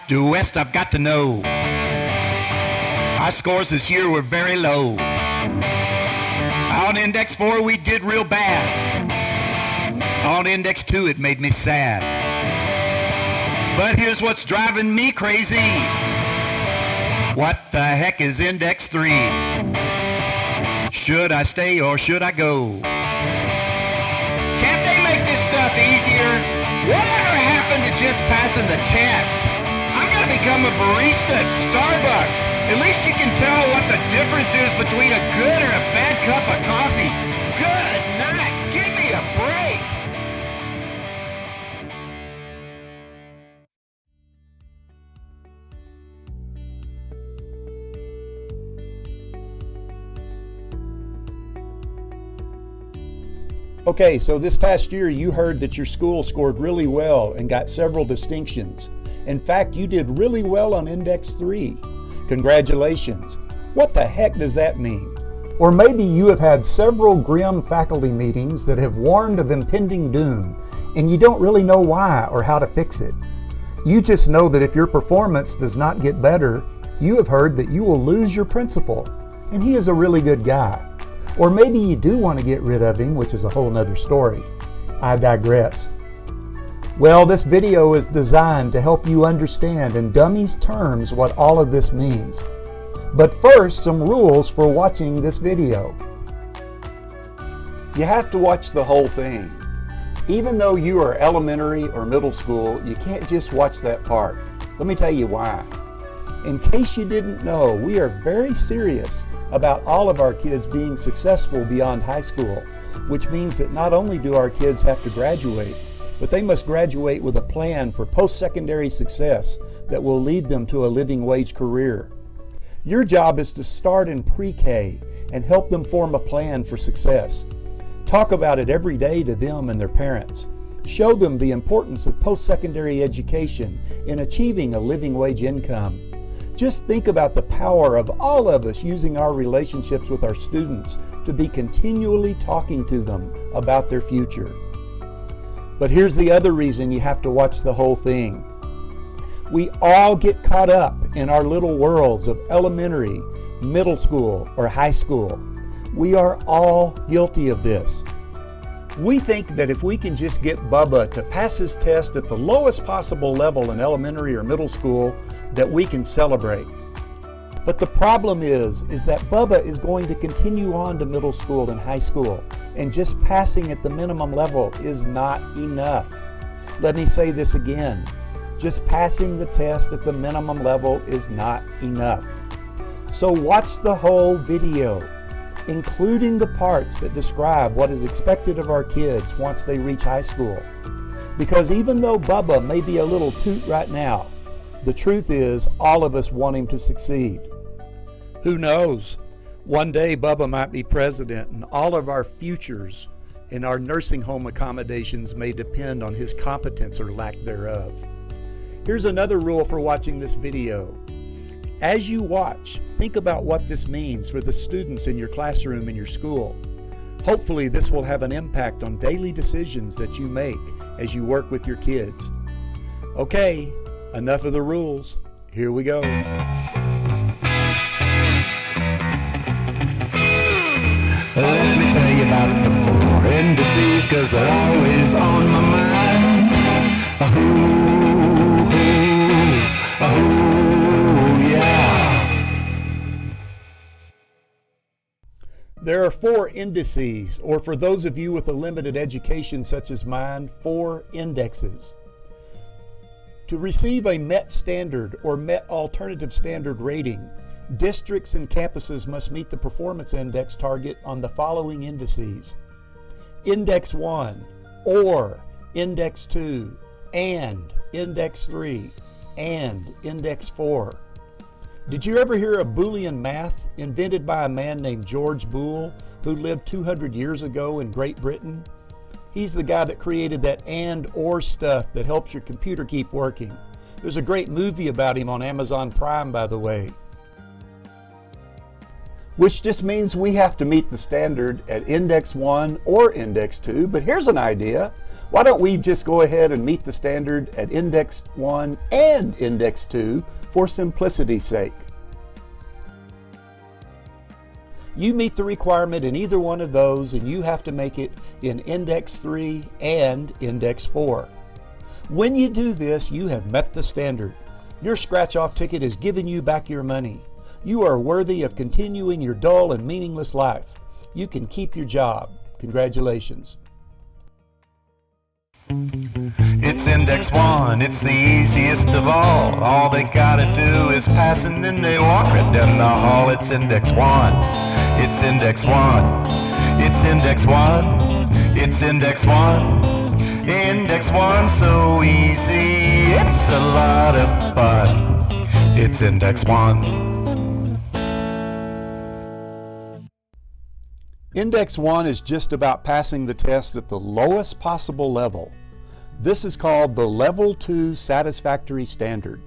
due west, I've got to know. Our scores this year were very low. On index 4 we did real bad. On index 2 it made me sad. But here's what's driving me crazy. What the heck is index 3? Should I stay or should I go? Can't they make this stuff easier? Whatever happened to just passing the test? I'm gonna become a barista at Starbucks. At least you can tell what the difference is between a good or a bad cup of coffee. Good night. Give me a break. Okay, so this past year you heard that your school scored really well and got several distinctions. In fact, you did really well on Index 3. Congratulations. What the heck does that mean? Or maybe you have had several grim faculty meetings that have warned of impending doom, and you don't really know why or how to fix it. You just know that if your performance does not get better, you have heard that you will lose your principal, and he is a really good guy. Or maybe you do want to get rid of him, which is a whole nother story. I digress. Well, this video is designed to help you understand in dummies terms what all of this means. But first, some rules for watching this video. You have to watch the whole thing. Even though you are elementary or middle school, you can't just watch that part. Let me tell you why. In case you didn't know, we are very serious about all of our kids being successful beyond high school, which means that not only do our kids have to graduate, but they must graduate with a plan for post-secondary success that will lead them to a living wage career. Your job is to start in pre-K and help them form a plan for success. Talk about it every day to them and their parents. Show them the importance of post-secondary education in achieving a living wage income. Just think about the power of all of us using our relationships with our students to be continually talking to them about their future. But here's the other reason you have to watch the whole thing. We all get caught up in our little worlds of elementary, middle school, or high school. We are all guilty of this. We think that if we can just get Bubba to pass his test at the lowest possible level in elementary or middle school, that we can celebrate. But the problem is that Bubba is going to continue on to middle school and high school, and just passing at the minimum level is not enough. Let me say this again. Just passing the test at the minimum level is not enough. So watch the whole video, including the parts that describe what is expected of our kids once they reach high school. Because even though Bubba may be a little toot right now, the truth is, all of us want him to succeed. Who knows? One day Bubba might be president, and all of our futures in our nursing home accommodations may depend on his competence or lack thereof. Here's another rule for watching this video. As you watch, think about what this means for the students in your classroom in your school. Hopefully this will have an impact on daily decisions that you make as you work with your kids. Okay. Enough of the rules. Here we go. Let me tell you about the 4 indices, cause they're always on my mind. Oh, yeah. There are 4 indices, or for those of you with a limited education such as mine, 4 indexes. To receive a MET standard or MET alternative standard rating, districts and campuses must meet the performance index target on the following indices: Index 1, or Index 2, and Index 3, and Index 4. Did you ever hear of Boolean math invented by a man named George Boole who lived 200 years ago in Great Britain? He's the guy that created that and or stuff that helps your computer keep working. There's a great movie about him on Amazon Prime, by the way. Which just means we have to meet the standard at Index 1 or Index 2, but here's an idea. Why don't we just go ahead and meet the standard at Index 1 and Index 2 for simplicity's sake? You meet the requirement in either one of those, and you have to make it in Index 3 and Index 4. When you do this, you have met the standard. Your scratch-off ticket is giving you back your money. You are worthy of continuing your dull and meaningless life. You can keep your job. Congratulations. It's Index 1, it's the easiest of all. All they gotta do is pass and then they walk right down the hall. It's Index 1, it's Index 1, it's Index 1, it's Index 1. Index 1, so easy, it's a lot of fun. It's Index 1. Index 1 is just about passing the test at the lowest possible level. This is called the Level 2 Satisfactory Standard.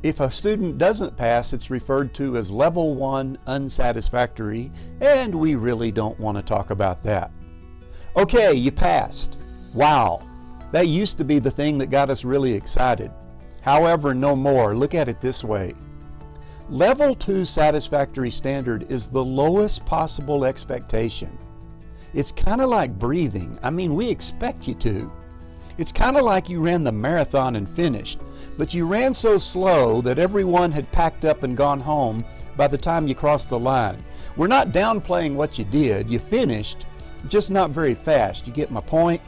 If a student doesn't pass, it's referred to as Level 1 Unsatisfactory, and we really don't want to talk about that. Okay, you passed. Wow, that used to be the thing that got us really excited. However, no more. Look at it this way. Level 2 Satisfactory Standard is the lowest possible expectation. It's kind of like breathing. I mean, we expect you to. It's kind of like you ran the marathon and finished, but you ran so slow that everyone had packed up and gone home by the time you crossed the line. We're not downplaying what you did. You finished, just not very fast. You get my point?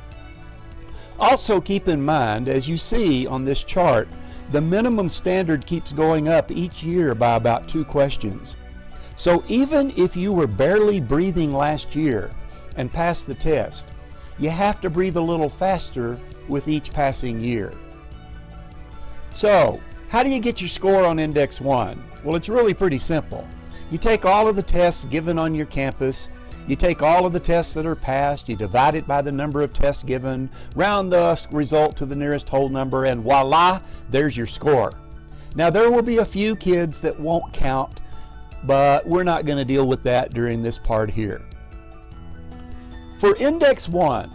Also keep in mind, as you see on this chart, the minimum standard keeps going up each year by about 2 questions. So even if you were barely breathing last year and passed the test, you have to breathe a little faster with each passing year. So, how do you get your score on Index 1? Well, it's really pretty simple. You take all of the tests given on your campus, you take all of the tests that are passed, you divide it by the number of tests given, round the result to the nearest whole number, and voila, there's your score. Now, there will be a few kids that won't count, but we're not going to deal with that during this part here. For Index 1,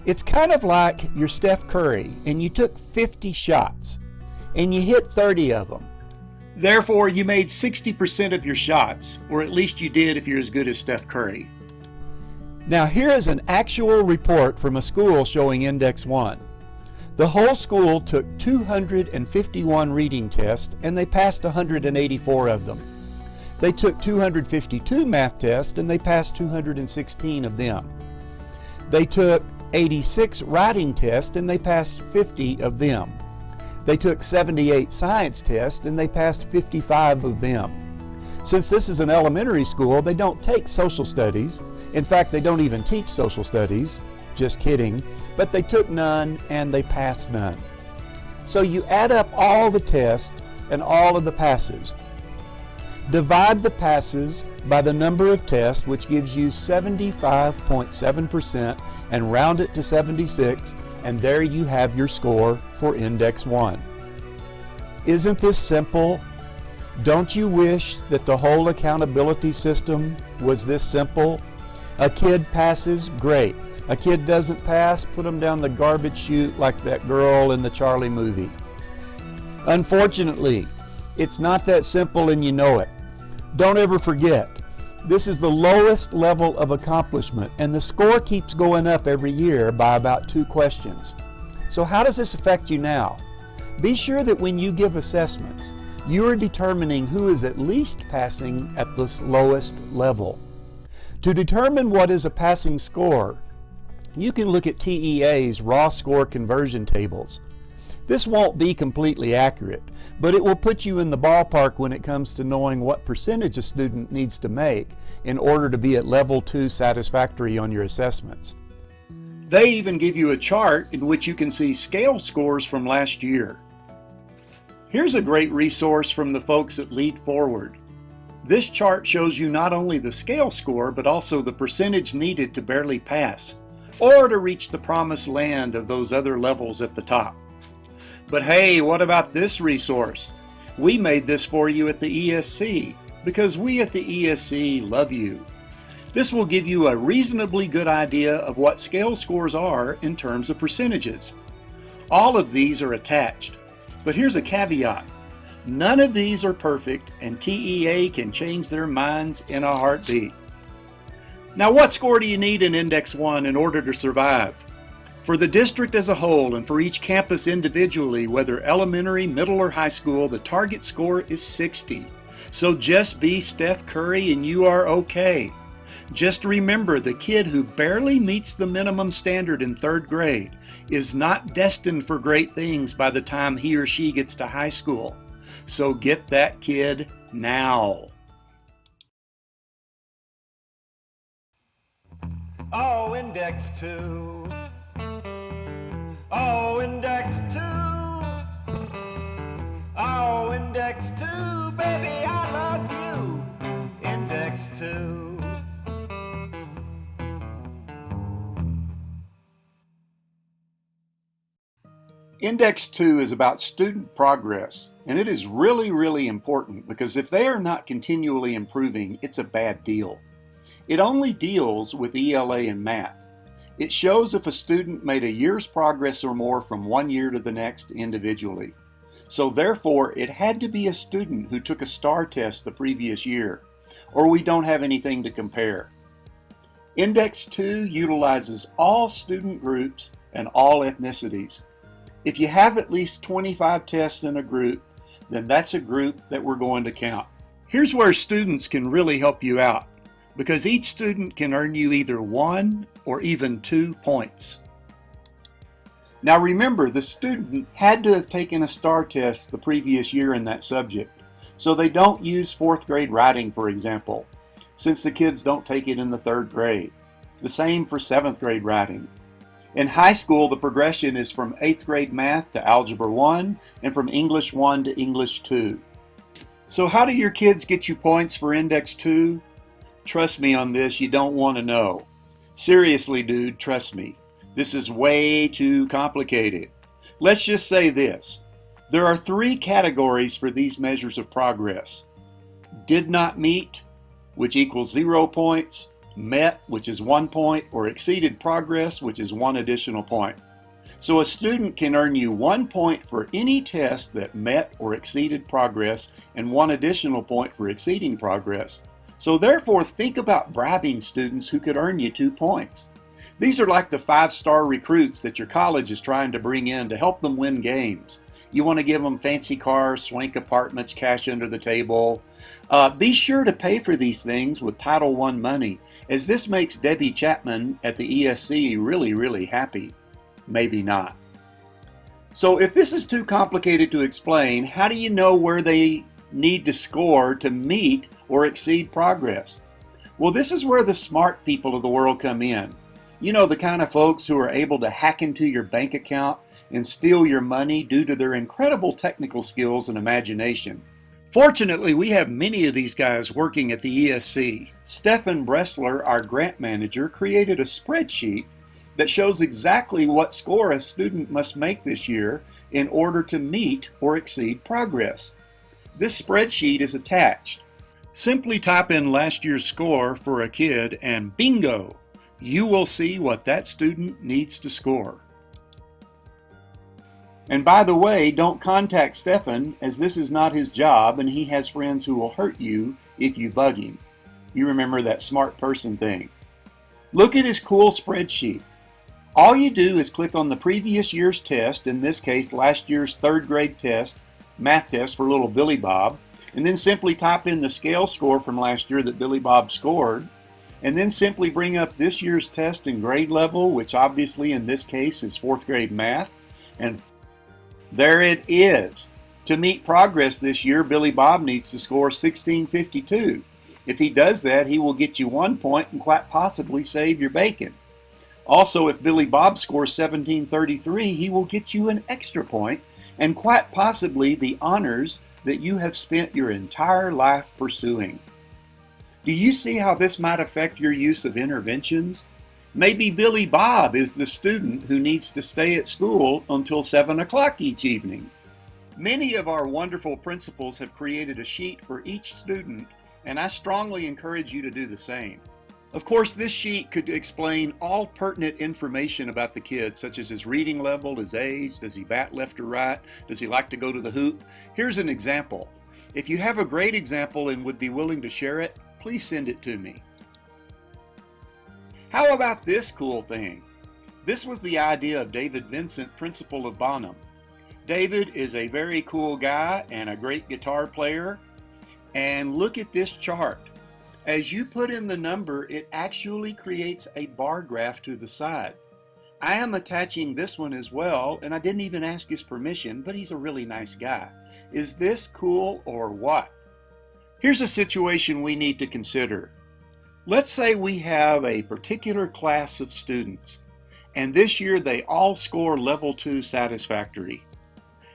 it's kind of like you're Steph Curry and you took 50 shots and you hit 30 of them. Therefore, you made 60% of your shots, or at least you did if you're as good as Steph Curry. Now here is an actual report from a school showing Index 1. The whole school took 251 reading tests and they passed 184 of them. They took 252 math tests and they passed 216 of them. They took 86 writing tests and they passed 50 of them. They took 78 science tests and they passed 55 of them. Since this is an elementary school, they don't take social studies. In fact, they don't even teach social studies. Just kidding. But they took none and they passed none. So you add up all the tests and all of the passes. Divide the passes by the number of tests, which gives you 75.7%, and round it to 76, and there you have your score for Index 1. Isn't this simple? Don't you wish that the whole accountability system was this simple? A kid passes, great. A kid doesn't pass, put them down the garbage chute like that girl in the Charlie movie. Unfortunately, it's not that simple and you know it. Don't ever forget, this is the lowest level of accomplishment and the score keeps going up every year by about 2 questions. So how does this affect you now? Be sure that when you give assessments, you are determining who is at least passing at this lowest level. To determine what is a passing score, you can look at TEA's raw score conversion tables. This won't be completely accurate, but it will put you in the ballpark when it comes to knowing what percentage a student needs to make in order to be at level 2 satisfactory on your assessments. They even give you a chart in which you can see scale scores from last year. Here's a great resource from the folks at Lead Forward. This chart shows you not only the scale score, but also the percentage needed to barely pass, or to reach the promised land of those other levels at the top. But hey, what about this resource? We made this for you at the ESC because we at the ESC love you. This will give you a reasonably good idea of what scale scores are in terms of percentages. All of these are attached, but here's a caveat. None of these are perfect, and TEA can change their minds in a heartbeat. Now, what score do you need in Index 1 in order to survive? For the district as a whole and for each campus individually, whether elementary, middle, or high school, the target score is 60. So just be Steph Curry and you are okay. Just remember, the kid who barely meets the minimum standard in 3rd grade is not destined for great things by the time he or she gets to high school. So get that kid now. Oh, Index 2. Oh, Index 2. Oh, Index 2, baby, I love you. Index 2. Index 2 is about student progress, and it is really important because if they are not continually improving, it's a bad deal. It only deals with ELA and math. It shows if a student made a year's progress or more from one year to the next individually. So therefore, it had to be a student who took a STAR test the previous year, or we don't have anything to compare. Index 2 utilizes all student groups and all ethnicities. If you have at least 25 tests in a group, then that's a group that we're going to count. Here's where students can really help you out, because each student can earn you either 1 or even 2 points. Now remember, the student had to have taken a STAR test the previous year in that subject, so they don't use 4th grade writing, for example, since the kids don't take it in the 3rd grade. The same for 7th grade writing. In high school, the progression is from 8th grade math to Algebra 1 and from English 1 to English 2. So how do your kids get you points for Index 2? Trust me on this, you don't want to know. Seriously, dude, trust me. This is way too complicated. Let's just say this. There are 3 categories for these measures of progress. Did not meet, which equals 0 points. Met, which is 1 point, or exceeded progress, which is 1 additional point. So a student can earn you 1 point for any test that met or exceeded progress and 1 additional point for exceeding progress. So therefore, think about bribing students who could earn you 2 points. These are like the 5-star recruits that your college is trying to bring in to help them win games. You want to give them fancy cars, swank apartments, cash under the table. Be sure to pay for these things with Title I money, as this makes Debbie Chapman at the ESC really happy. Maybe not. So if this is too complicated to explain, how do you know where they need to score to meet or exceed progress? Well, this is where the smart people of the world come in. You know, the kind of folks who are able to hack into your bank account and steal your money due to their incredible technical skills and imagination. Fortunately, we have many of these guys working at the ESC. Stefan Bressler, our grant manager, created a spreadsheet that shows exactly what score a student must make this year in order to meet or exceed progress. This spreadsheet is attached. Simply type in last year's score for a kid and bingo, you will see what that student needs to score. And by the way, don't contact Stefan, as this is not his job and he has friends who will hurt you if you bug him. You remember that smart person thing. Look at his cool spreadsheet. All you do is click on the previous year's test, in this case last year's 3rd grade test, math test for little Billy Bob, and then simply type in the scale score from last year that Billy Bob scored, and then simply bring up this year's test and grade level, which obviously in this case is 4th grade math, and there it is. To meet progress this year, Billy Bob needs to score 1652. If he does that, he will get you 1 point and quite possibly save your bacon. Also, if Billy Bob scores 1733, he will get you an extra point and quite possibly the honors that you have spent your entire life pursuing. Do you see how this might affect your use of interventions? Maybe Billy Bob is the student who needs to stay at school until 7 o'clock each evening. Many of our wonderful principals have created a sheet for each student, and I strongly encourage you to do the same. Of course, this sheet could explain all pertinent information about the kid, such as his reading level, his age, does he bat left or right, does he like to go to the hoop? Here's an example. If you have a great example and would be willing to share it, please send it to me. How about this cool thing? This was the idea of David Vincent, principal of Bonham. David is a very cool guy and a great guitar player. And look at this chart. As you put in the number, it actually creates a bar graph to the side. I am attaching this one as well, and I didn't even ask his permission, but he's a really nice guy. Is this cool or what? Here's a situation we need to consider. Let's say we have a particular class of students, and this year they all score level 2 satisfactory.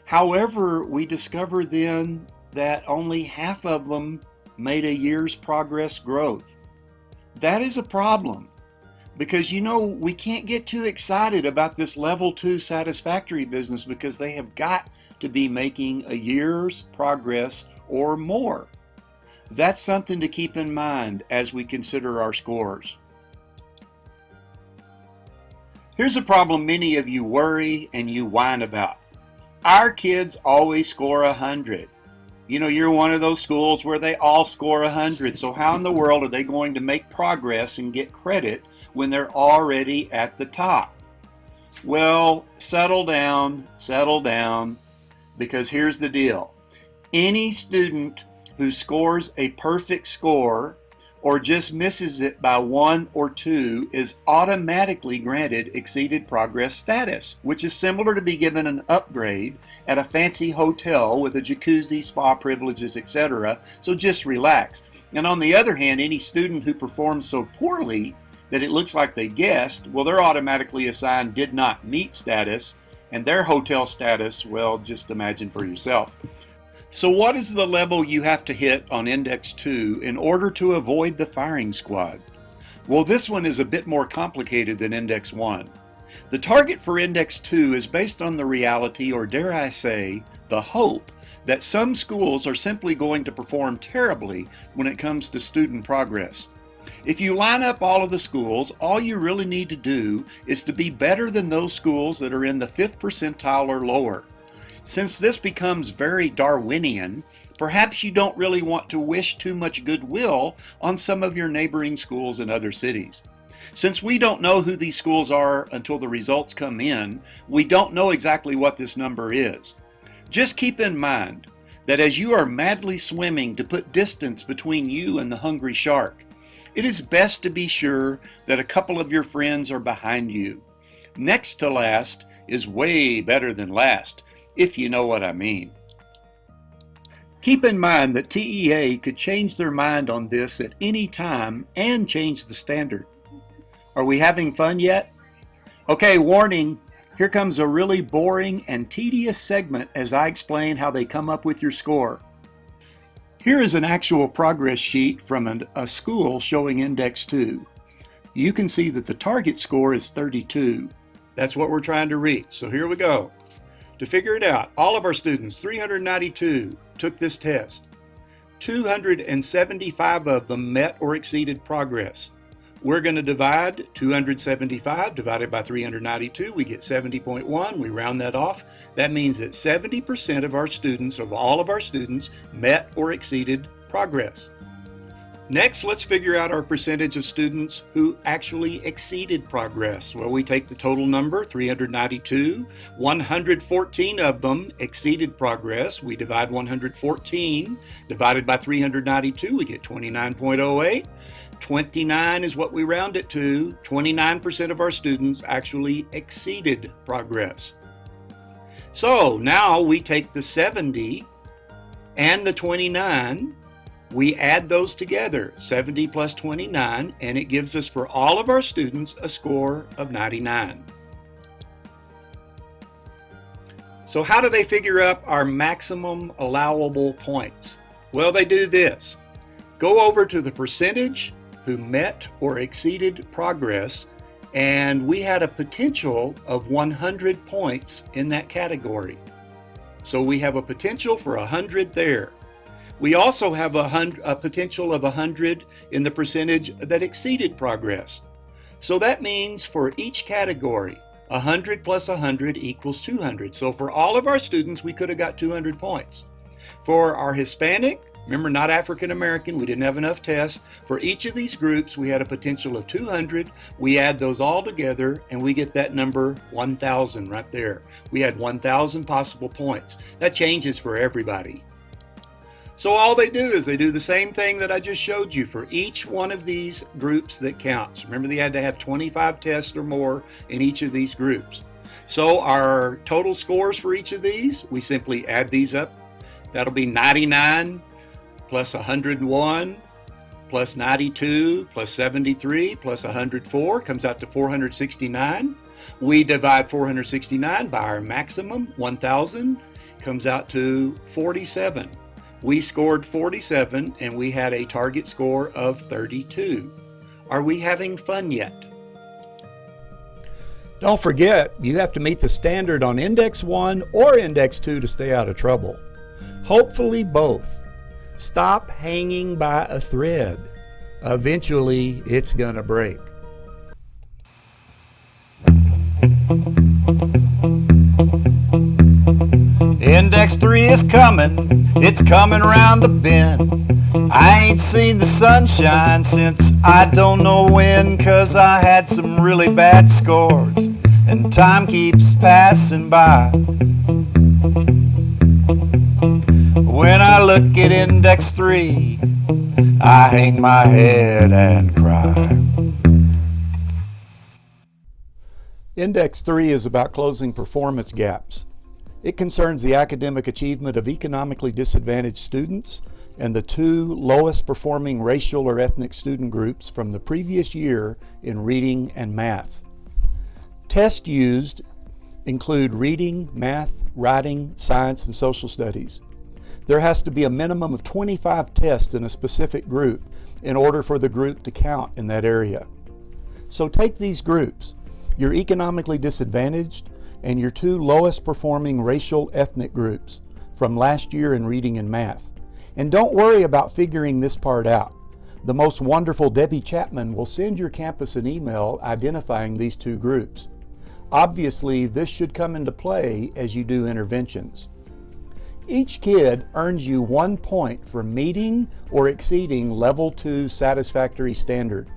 However, we discover then that only half of them made a year's progress growth. That is a problem because we can't get too excited about this level 2 satisfactory business because they have got to be making a year's progress or more. That's something to keep in mind as we consider our scores. Here's a problem many of you worry and you whine about. Our kids always score 100. You're one of those schools where they all score 100, so how in the world are they going to make progress and get credit when they're already at the top? Well, settle down, because here's the deal. Any student who scores a perfect score or just misses it by 1 or 2 is automatically granted exceeded progress status, which is similar to be given an upgrade at a fancy hotel with a jacuzzi, spa privileges, etc. So just relax. And on the other hand, any student who performs so poorly that it looks like they guessed, well, they're automatically assigned did not meet status, and their hotel status, well, just imagine for yourself. So what is the level you have to hit on Index 2 in order to avoid the firing squad? Well, this one is a bit more complicated than Index 1. The target for Index 2 is based on the reality, or dare I say, the hope, that some schools are simply going to perform terribly when it comes to student progress. If you line up all of the schools, all you really need to do is to be better than those schools that are in the 5th percentile or lower. Since this becomes very Darwinian, perhaps you don't really want to wish too much goodwill on some of your neighboring schools in other cities. Since we don't know who these schools are until the results come in, we don't know exactly what this number is. Just keep in mind that as you are madly swimming to put distance between you and the hungry shark, it is best to be sure that a couple of your friends are behind you. Next to last is way better than last, if you know what I mean. Keep in mind that TEA could change their mind on this at any time and change the standard. Are we having fun yet? Okay, warning, here comes a really boring and tedious segment as I explain how they come up with your score. Here is an actual progress sheet from a school showing Index 2. You can see that the target score is 32. That's what we're trying to reach, so here we go. To figure it out, all of our students, 392, took this test. 275 of them met or exceeded progress. We're going to divide 275 divided by 392. We get 70.1. We round that off. That means that 70% of our students, of all of our students, met or exceeded progress. Next, let's figure out our percentage of students who actually exceeded progress. Well, we take the total number, 392. 114 of them exceeded progress. We divide 114 divided by 392. We get 29.08. 29 is what we round it to. 29% of our students actually exceeded progress. So now we take the 70 and the 29. We add those together, 70 plus 29, and it gives us for all of our students a score of 99. So how do they figure up our maximum allowable points? Well, they do this. Go over to the percentage who met or exceeded progress, and we had a potential of 100 points in that category. So we have a potential for 100 there. We also have a potential of 100 in the percentage that exceeded progress. So that means for each category, 100 plus 100 equals 200. So for all of our students, we could have got 200 points. For our Hispanic, remember, not African American, we didn't have enough tests. For each of these groups, we had a potential of 200. We add those all together and we get that number 1,000 right there. We had 1,000 possible points. That changes for everybody. So all they do is they do the same thing that I just showed you for each one of these groups that counts. Remember, they had to have 25 tests or more in each of these groups. So our total scores for each of these, we simply add these up. That'll be 99 plus 101 plus 92 plus 73 plus 104 comes out to 469. We divide 469 by our maximum, 1,000, comes out to 47. We scored 47 and we had a target score of 32. Are we having fun yet? Don't forget, you have to meet the standard on Index 1 or Index 2 to stay out of trouble. Hopefully both. Stop hanging by a thread. Eventually, it's gonna break. Index 3 is coming, it's coming around the bend. I ain't seen the sunshine since I don't know when, 'cause I had some really bad scores and time keeps passing by. When I look at Index 3, I hang my head and cry. Index 3 is about closing performance gaps. It concerns the academic achievement of economically disadvantaged students and the two lowest performing racial or ethnic student groups from the previous year in reading and math. Tests used include reading, math, writing, science, and social studies. There has to be a minimum of 25 tests in a specific group in order for the group to count in that area. So take these groups, your economically disadvantaged and your two lowest performing racial ethnic groups from last year in reading and math. And don't worry about figuring this part out. The most wonderful Debbie Chapman will send your campus an email identifying these two groups. Obviously, this should come into play as you do interventions. Each kid earns you 1 point for meeting or exceeding Level 2 satisfactory standard.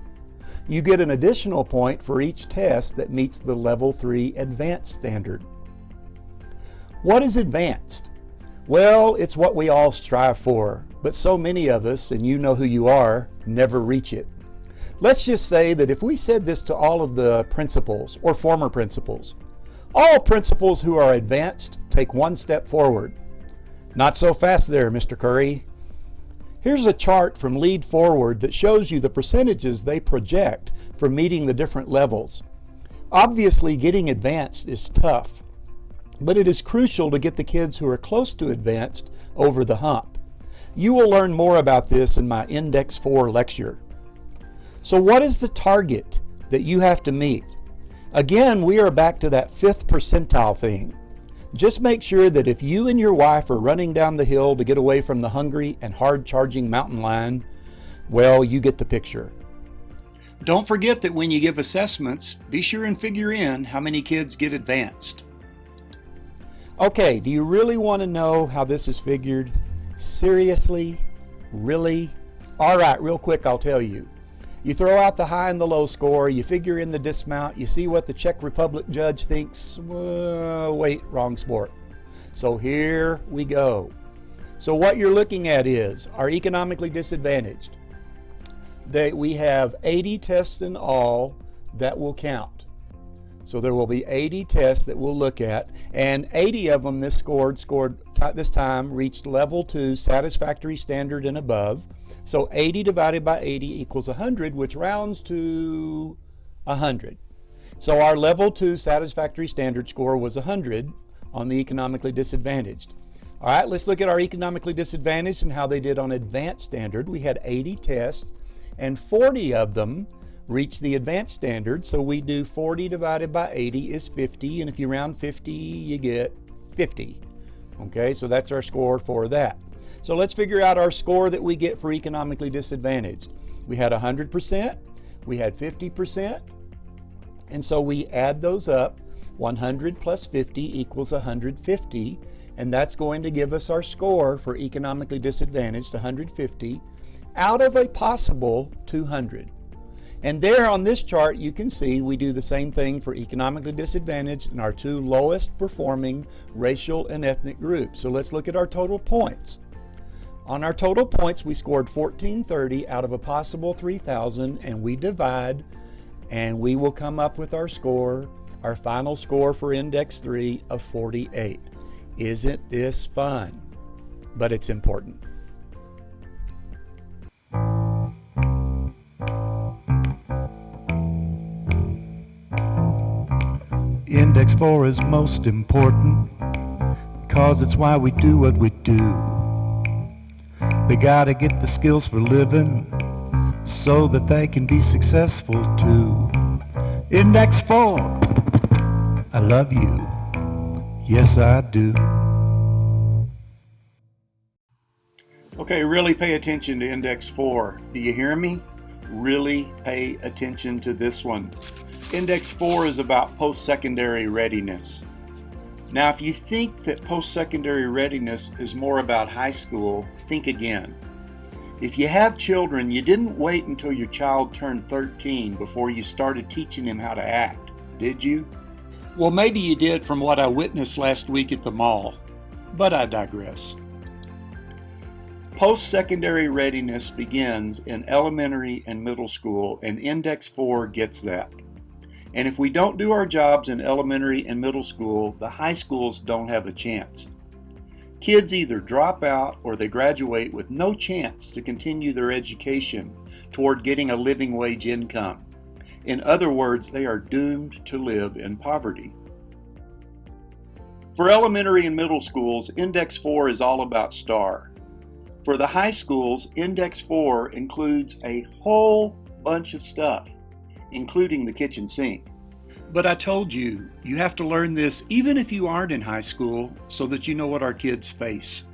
You get an additional point for each test that meets the Level 3 advanced standard. What is advanced? Well, it's what we all strive for, but so many of us, and you know who you are, never reach it. Let's just say that if we said this to all of the principals or former principals, all principals who are advanced take 1 step forward. Not so fast there, Mr. Curry. Here's a chart from Lead Forward that shows you the percentages they project for meeting the different levels. Obviously, getting advanced is tough, but it is crucial to get the kids who are close to advanced over the hump. You will learn more about this in my Index 4 lecture. So what is the target that you have to meet? Again, we are back to that 5th percentile thing. Just make sure that if you and your wife are running down the hill to get away from the hungry and hard-charging mountain lion, well, you get the picture. Don't forget that when you give assessments, be sure and figure in how many kids get advanced. Okay, do you really want to know how this is figured? Seriously? Really? All right, real quick, I'll tell you. You throw out the high and the low score, you figure in the dismount, you see what the Czech Republic judge thinks. Wait, wrong sport. So here we go. So what you're looking at is our economically disadvantaged. We have 80 tests in all that will count. So there will be 80 tests that we'll look at, and 80 of them this time reached Level 2 satisfactory standard and above. So 80 divided by 80 equals 100, which rounds to 100. So our Level 2 satisfactory standard score was 100 on the economically disadvantaged. All right, let's look at our economically disadvantaged and how they did on advanced standard. We had 80 tests, and 40 of them reached the advanced standard. So we do 40 divided by 80 is 50, and if you round 50, you get 50. Okay, so that's our score for that. So let's figure out our score that we get for economically disadvantaged. We had 100%, we had 50%, and so we add those up. 100 plus 50 equals 150, and that's going to give us our score for economically disadvantaged, 150, out of a possible 200. And there on this chart you can see we do the same thing for economically disadvantaged in our two lowest performing racial and ethnic groups. So let's look at our total points. On our total points we scored 1430 out of a possible 3000, and we divide and we will come up with our score, our final score for Index 3 of 48. Isn't this fun? But it's important. Index 4 is most important, cause it's why we do what we do. They gotta get the skills for living, so that they can be successful too. Index 4, I love you, yes I do. Okay, really pay attention to Index 4. Do you hear me? Really pay attention to this one. Index 4 is about post-secondary readiness. Now, if you think that post-secondary readiness is more about high school, think again. If you have children, you didn't wait until your child turned 13 before you started teaching him how to act, did you? Well, maybe you did from what I witnessed last week at the mall, but I digress. Post-secondary readiness begins in elementary and middle school, and Index 4 gets that. And if we don't do our jobs in elementary and middle school, the high schools don't have a chance. Kids either drop out or they graduate with no chance to continue their education toward getting a living wage income. In other words, they are doomed to live in poverty. For elementary and middle schools, Index 4 is all about STAR. For the high schools, Index 4 includes a whole bunch of stuff, including the kitchen sink. But I told you, you have to learn this even if you aren't in high school so that you know what our kids face.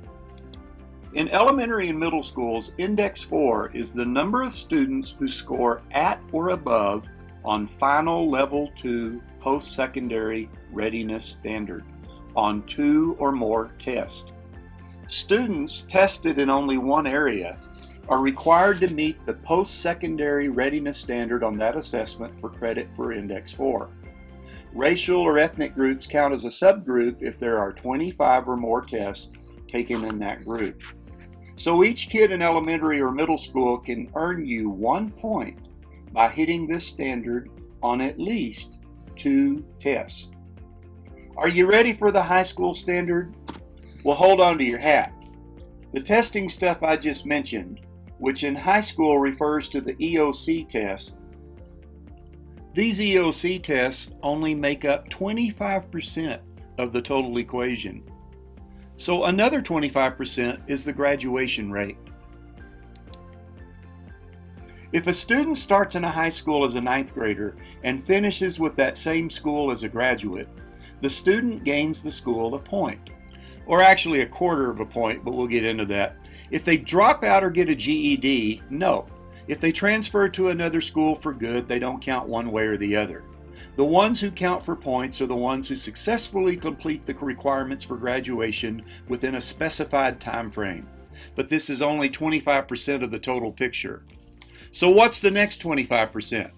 In elementary and middle schools, Index 4 is the number of students who score at or above on final Level 2 post-secondary readiness standard on 2 or more tests. Students tested in only one area are required to meet the post-secondary readiness standard on that assessment for credit for Index 4. Racial or ethnic groups count as a subgroup if there are 25 or more tests taken in that group. So each kid in elementary or middle school can earn you 1 point by hitting this standard on at least 2 tests. Are you ready for the high school standard? Well, hold on to your hat. The testing stuff I just mentioned, which in high school refers to the EOC test, these EOC tests only make up 25% of the total equation. So another 25% is the graduation rate. If a student starts in a high school as a 9th grader and finishes with that same school as a graduate, the student gains the school a point, or actually a quarter of a point, but we'll get into that. If they drop out or get a GED, no. If they transfer to another school for good, they don't count one way or the other. The ones who count for points are the ones who successfully complete the requirements for graduation within a specified time frame. But this is only 25% of the total picture. So what's the next 25%?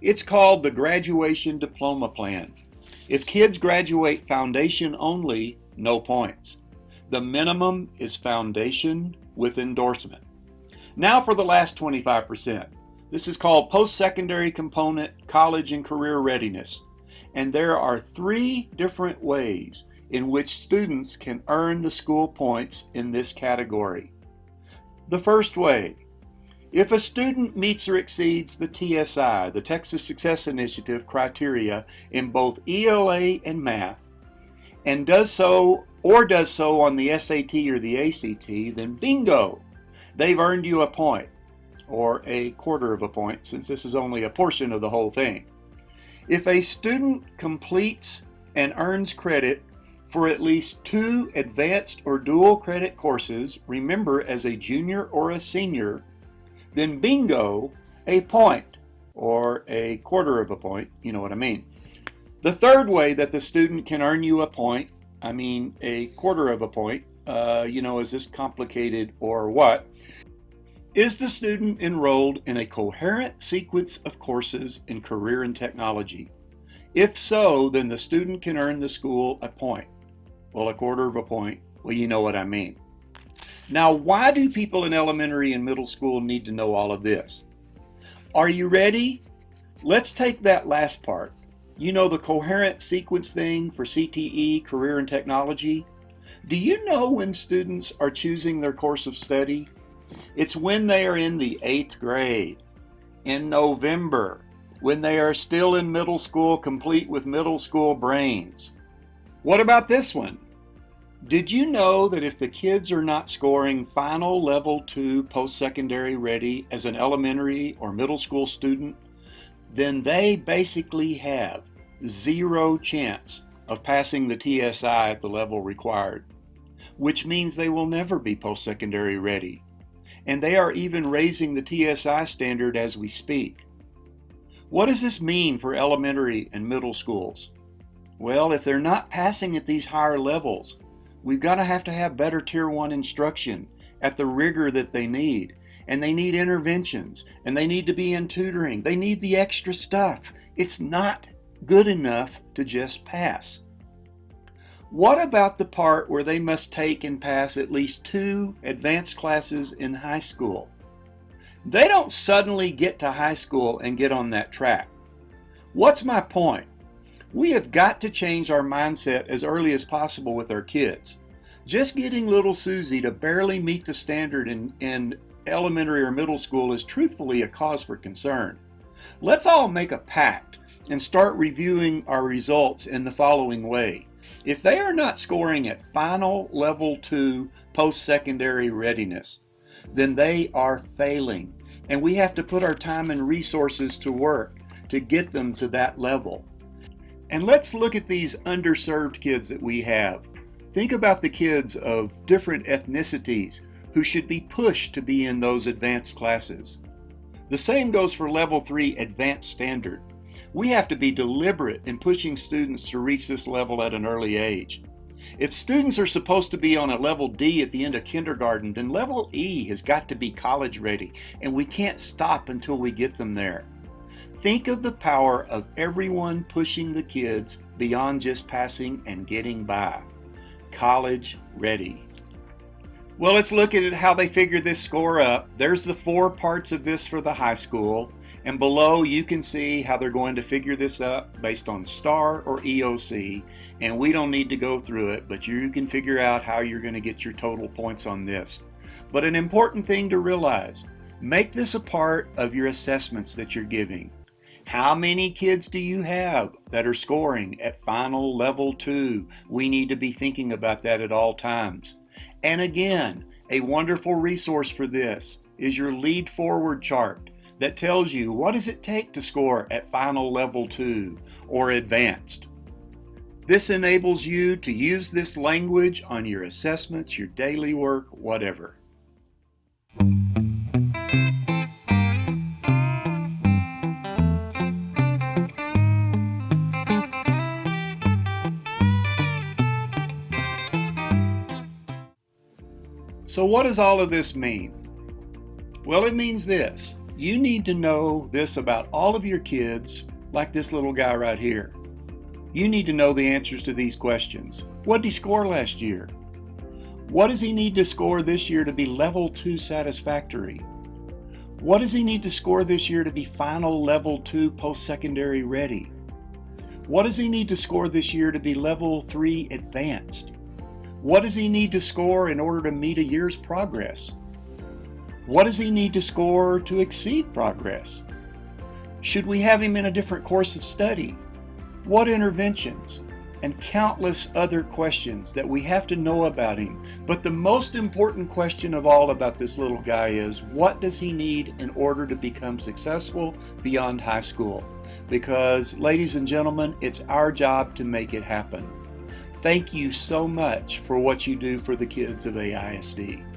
It's called the Graduation Diploma Plan. If kids graduate foundation only, no points. The minimum is foundation with endorsement. Now for the last 25%. This is called post-secondary component, college and career readiness. And there are 3 different ways in which students can earn the school points in this category. The first way, if a student meets or exceeds the TSI, the Texas Success Initiative criteria in both ELA and math, and does so on the SAT or the ACT, then bingo, they've earned you a point, or a quarter of a point, since this is only a portion of the whole thing. If a student completes and earns credit for at least 2 advanced or dual credit courses, remember as a junior or a senior, then bingo, a point or a quarter of a point, you know what I mean. The third way that the student can earn you a point, I mean a quarter of a point, is this complicated or what? Is the student enrolled in a coherent sequence of courses in career and technology? If so, then the student can earn the school a point. Well, a quarter of a point, well, you know what I mean. Now, why do people in elementary and middle school need to know all of this? Are you ready? Let's take that last part. You know, the coherent sequence thing for CTE, career and technology? Do you know when students are choosing their course of study? It's when they are in the 8th grade, in November, when they are still in middle school, complete with middle school brains. What about this one? Did you know that if the kids are not scoring final level 2 post-secondary ready as an elementary or middle school student, then they basically have 0 chance of passing the TSI at the level required, which means they will never be post-secondary ready. And they are even raising the TSI standard as we speak. What does this mean for elementary and middle schools? Well, if they're not passing at these higher levels, we've got to have better Tier 1 instruction at the rigor that they need. And they need interventions, and they need to be in tutoring. They need the extra stuff. It's not good enough to just pass. What about the part where they must take and pass at least 2 advanced classes in high school? They don't suddenly get to high school and get on that track. What's my point? We have got to change our mindset as early as possible with our kids. Just getting little Susie to barely meet the standard in elementary or middle school is truthfully a cause for concern. Let's all make a pact and start reviewing our results in the following way. If they are not scoring at final level 2 post-secondary readiness, then they are failing, and we have to put our time and resources to work to get them to that level. And let's look at these underserved kids that we have. Think about the kids of different ethnicities who should be pushed to be in those advanced classes. The same goes for level 3 advanced standard. We have to be deliberate in pushing students to reach this level at an early age. If students are supposed to be on a level D at the end of kindergarten, then level E has got to be college ready, and we can't stop until we get them there. Think of the power of everyone pushing the kids beyond just passing and getting by. College ready. Well, let's look at how they figure this score up. There's the 4 parts of this for the high school. And below you can see how they're going to figure this up based on STAR or EOC. And we don't need to go through it, but you can figure out how you're going to get your total points on this. But an important thing to realize, make this a part of your assessments that you're giving. How many kids do you have that are scoring at final level 2? We need to be thinking about that at all times. And again, a wonderful resource for this is your lead forward chart that tells you what does it take to score at final level 2 or advanced. This enables you to use this language on your assessments, your daily work, whatever. So what does all of this mean? Well, it means this. You need to know this about all of your kids, like this little guy right here. You need to know the answers to these questions. What did he score last year? What does he need to score this year to be level 2 satisfactory? What does he need to score this year to be final level 2 post-secondary ready? What does he need to score this year to be level 3 advanced? What does he need to score in order to meet a year's progress? What does he need to score to exceed progress? Should we have him in a different course of study? What interventions? And countless other questions that we have to know about him. But the most important question of all about this little guy is, what does he need in order to become successful beyond high school? Because, ladies and gentlemen, it's our job to make it happen. Thank you so much for what you do for the kids of AISD.